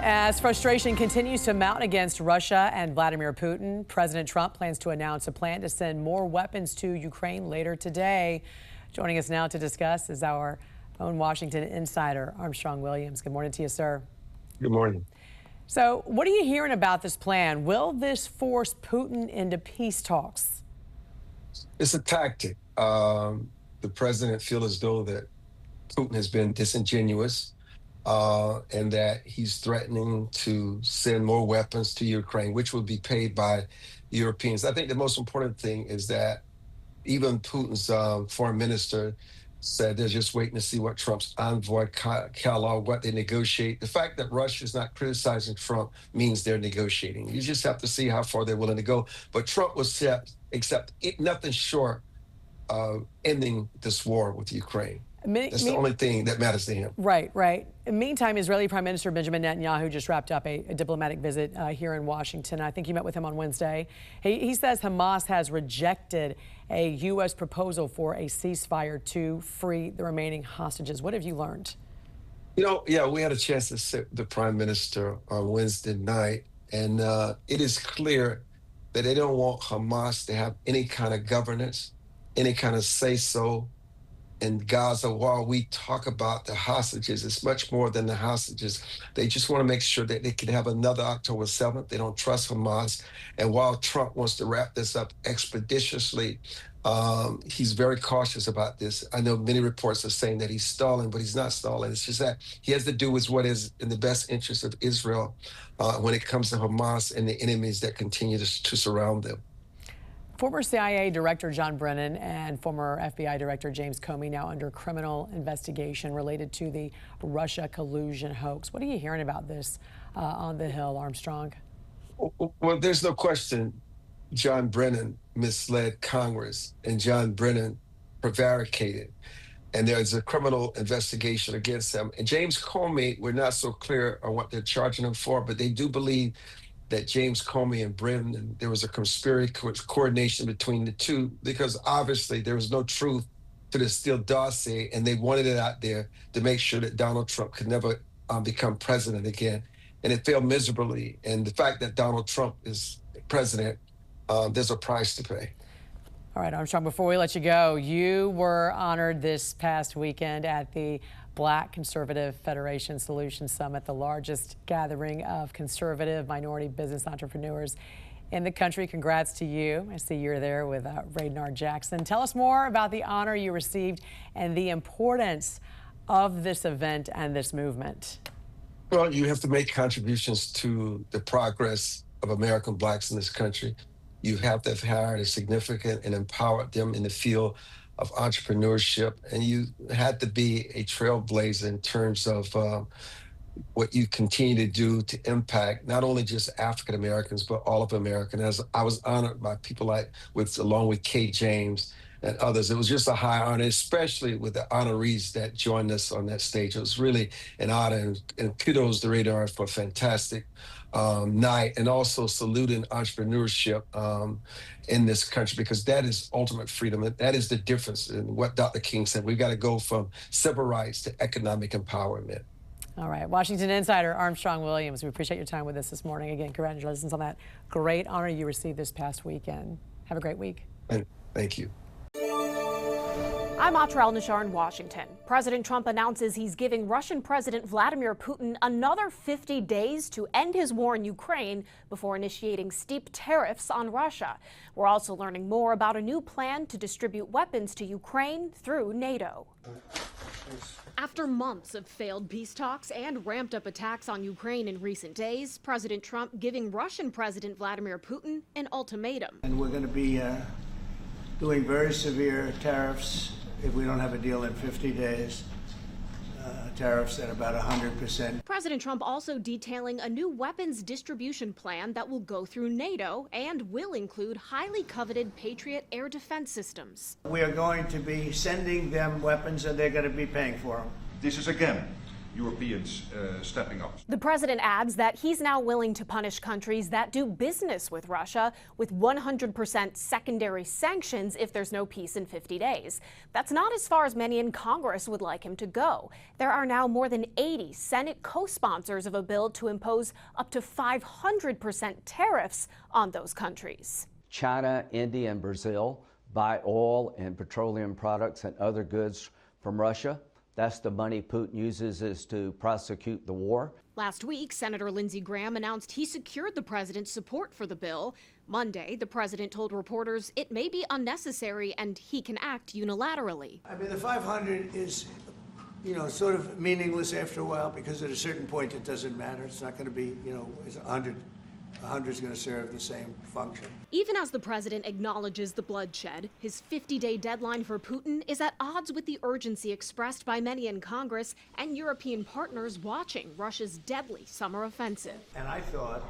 As frustration continues to mount against Russia and Vladimir Putin, President Trump plans to announce a plan to send more weapons to Ukraine later today. Joining us now to discuss is our own Washington insider, Armstrong Williams. Good morning to you, sir. Good morning. So what are you hearing about this plan? Will this force Putin into peace talks? It's a tactic. The president feels as though that Putin has been disingenuous and that he's threatening to send more weapons to Ukraine, which will be paid by the Europeans. I think the most important thing is that even Putin's foreign minister said they're just waiting to see what Trump's envoy, what they negotiate. The fact that Russia is not criticizing Trump means they're negotiating. You just have to see how far they're willing to go. But Trump will accept nothing short of ending this war with Ukraine. That's the only thing that matters to him. Right, right. In the meantime, Israeli Prime Minister Benjamin Netanyahu just wrapped up a diplomatic visit here in Washington. I think you met with him on Wednesday. He says Hamas has rejected a U.S. proposal for a ceasefire to free the remaining hostages. What have you learned? You know, yeah, we had a chance to sit with the Prime Minister on Wednesday night, and it is clear that they don't want Hamas to have any kind of governance, any kind of say-so in Gaza. While we talk about the hostages, it's much more than the hostages. They just want to make sure that they can have another October 7th. They don't trust Hamas. And while Trump wants to wrap this up expeditiously, he's very cautious about this. I know many reports are saying that he's stalling, but he's not stalling. It's just that he has to do with what is in the best interest of Israel when it comes to Hamas and the enemies that continue to surround them. Former CIA Director John Brennan and former FBI Director James Comey now under criminal investigation related to the Russia collusion hoax. What are you hearing about this on the Hill, Armstrong? Well, there's no question John Brennan misled Congress and John Brennan prevaricated. And there's a criminal investigation against him. And James Comey, we're not so clear on what they're charging him for, but they do believe that James Comey and Brennan, there was a conspiracy coordination between the two, because obviously there was no truth to the Steele dossier, and they wanted it out there to make sure that Donald Trump could never become president again. And it failed miserably. And the fact that Donald Trump is president, there's a price to pay. All right, Armstrong, before we let you go, you were honored this past weekend at the Black Conservative Federation Solutions Summit, the largest gathering of conservative minority business entrepreneurs in the country. Congrats to you. I see you're there with Raynard Jackson. Tell us more about the honor you received and the importance of this event and this movement. Well, you have to make contributions to the progress of American blacks in this country. You have to have hired a significant and empowered them in the field of entrepreneurship, and you had to be a trailblazer in terms of what you continue to do to impact not only just African Americans but all of America. As I was honored by people along with Kate James and others. It was just a high honor, especially with the honorees that joined us on that stage. It was really an honor, and kudos to Radar for a fantastic night, and also saluting entrepreneurship in this country, because that is ultimate freedom. And that is the difference in what Dr. King said. We've got to go from civil rights to economic empowerment. All right, Washington insider Armstrong Williams, we appreciate your time with us this morning. Again, congratulations on that great honor you received this past weekend. Have a great week. And thank you. I'm Atral Nishar in Washington. President Trump announces he's giving Russian President Vladimir Putin another 50 days to end his war in Ukraine before initiating steep tariffs on Russia. We're also learning more about a new plan to distribute weapons to Ukraine through NATO. After months of failed peace talks and ramped up attacks on Ukraine in recent days, President Trump giving Russian President Vladimir Putin an ultimatum. And we're going to be doing very severe tariffs if we don't have a deal in 50 days, tariffs at about 100%. President Trump also detailing a new weapons distribution plan that will go through NATO and will include highly coveted Patriot air defense systems. We are going to be sending them weapons, and they're going to be paying for them. This is, again, Europeans stepping up. The president adds that he's now willing to punish countries that do business with Russia with 100% secondary sanctions if there's no peace in 50 days. That's not as far as many in Congress would like him to go. There are now more than 80 Senate co-sponsors of a bill to impose up to 500% tariffs on those countries. China, India, and Brazil buy oil and petroleum products and other goods from Russia. That's the money Putin uses to prosecute the war. Last week, Senator Lindsey Graham announced he secured the president's support for the bill. Monday, the president told reporters it may be unnecessary and he can act unilaterally. I mean, the 500 is, sort of meaningless after a while because at a certain point it doesn't matter. It's not going to be, it's 100. 100 is going to serve the same function. Even as the president acknowledges the bloodshed, his 50-day deadline for Putin is at odds with the urgency expressed by many in Congress and European partners watching Russia's deadly summer offensive. And I thought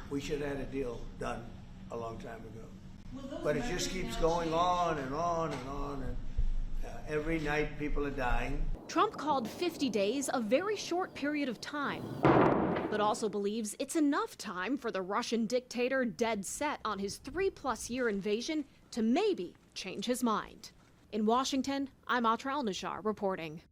we should have had a deal done a long time ago. But it just keeps going on and on and on. And every night people are dying. Trump called 50 days a very short period of time, but also believes it's enough time for the Russian dictator dead set on his 3+ year invasion to maybe change his mind. In Washington, I'm Atra El-Nashar reporting.